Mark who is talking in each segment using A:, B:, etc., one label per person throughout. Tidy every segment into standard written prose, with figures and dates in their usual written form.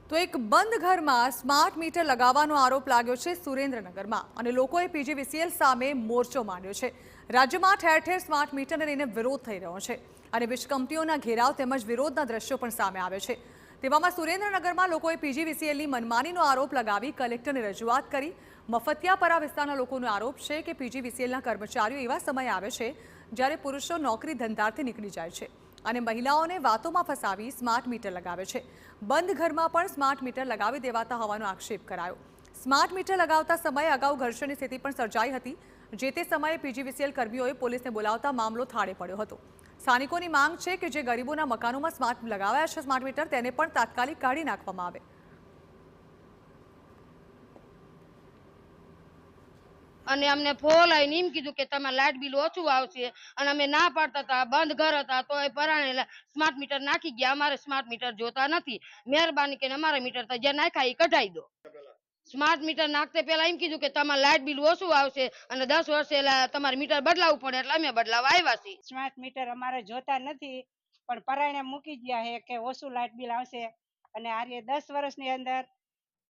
A: તો એક બંધ ઘરમાં સ્માર્ટ મીટર લગાવવાનો આરોપ લાગ્યો છે સુરેન્દ્રનગરમાં અને લોકોએ પીજીવીસીએલ સામે મોરચો માંડ્યો છે। રાજ્યમાં ઠેર ઠેર સ્માર્ટ મીટરને લઈને વિરોધ થઈ રહ્યો છે અને વીજ કંપનીઓના ઘેરાવ તેમજ વિરોધના દ્રશ્યો પણ સામે આવે છે। તેવામાં સુરેન્દ્રનગરમાં લોકોએ પીજીવીસીએલની મનમાનીનો આરોપ લગાવી કલેક્ટરને રજૂઆત કરી। મફતિયાપરા વિસ્તારના લોકોનો આરોપ છે કે પીજીવીસીએલના કર્મચારીઓ એવા સમયે આવે છે જ્યારે પુરુષો નોકરી ધંધાર્થે નીકળી જાય છે અને મહિલાઓને વાતોમાં ફસાવી સ્માર્ટ મીટર લગાવે છે। બંધ ઘરમાં પણ સ્માર્ટ મીટર લગાવી દેવાતા હોવાનો આક્ષેપ કરાયો। સ્માર્ટ મીટર લગાવતા સમયે અગાઉ ઘર્ષણની સ્થિતિ પણ સર્જાઈ હતી। જે તે સમયે પીજીવીસીએલ કર્મીઓએ પોલીસને બોલાવતા મામલો થાળે પડ્યો હતો। સ્થાનિકોની માંગ છે કે જે ગરીબોના મકાનોમાં સ્માર્ટ લગાવાયા છે સ્માર્ટ મીટર તેને પણ તાત્કાલિક કાઢી નાખવામાં આવે।
B: અને અમને ફોન આવીને એમ કીધું કે તમારે લાઇટ બિલ ઓછું આવશે અને અમે ના પાડતા હતા, બંધ ઘર હતા તો એ પરાણે સ્માર્ટ મીટર નાખી ગયા। અમારે સ્માર્ટ મીટર જોતા નથી, મહેરબાની કરીને અમારા મીટર તો જે નાખ્યા એ કઢાઈ દો। સ્માર્ટ મીટર નાખતે પેલા એમ કીધું કે તમારે લાઇટ બિલ ઓછું આવશે અને 10 વર્ષે તમારે મીટર બદલાવવું પડે એટલે અમે બદલાવા આવ્યા છીએ।
C: સ્માર્ટ મીટર અમારે જોતા નથી પણ પરાયણે મૂકી ગયા છે કે ઓછું લાઇટ બિલ આવશે અને આરે 10 વર્ષની અંદર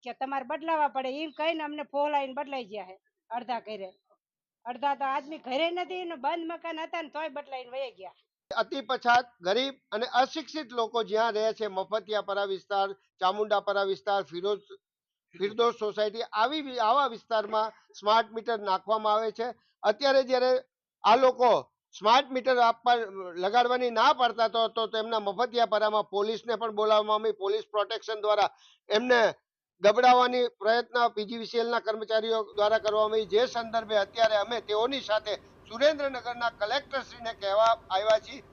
C: કે તમારે બદલાવા પડે એમ કહીને અમને ફોન આવીને બદલાઈ ગયા છે। અડધા ઘરે, અડધા તો આદમી ઘરે નથી ને બંધ મકાન હતા ને તોય બદલાઈને વહી ગયા।
D: અતિ પછાત, ગરીબ અને અશિક્ષિત લોકો જ્યાં રહે છે, મફતિયાપરા વિસ્તાર, ચામુંડાપરા વિસ્તાર, ફિરદોસ સોસાયટી, આવા વિસ્તારમાં સ્માર્ટ મીટર નાખવામાં આવે છે। અત્યારે જ્યારે આ લોકો સ્માર્ટ મીટર લગાડવાની ના પાડતા તો તેમના મફતિયાપરામાં પોલીસને પણ બોલાવવામાં આવી। પોલીસ પ્રોટેક્શન દ્વારા એમને દબડાવવાની પ્રયત્ન પીજીવીસીએલના કર્મચારીઓ દ્વારા કરવામાં આવી। જે સંદર્ભે અત્યારે અમે તેઓની સાથે સુરેન્દ્રનગરના કલેક્ટરશ્રીને કહેવા આવ્યા છીએ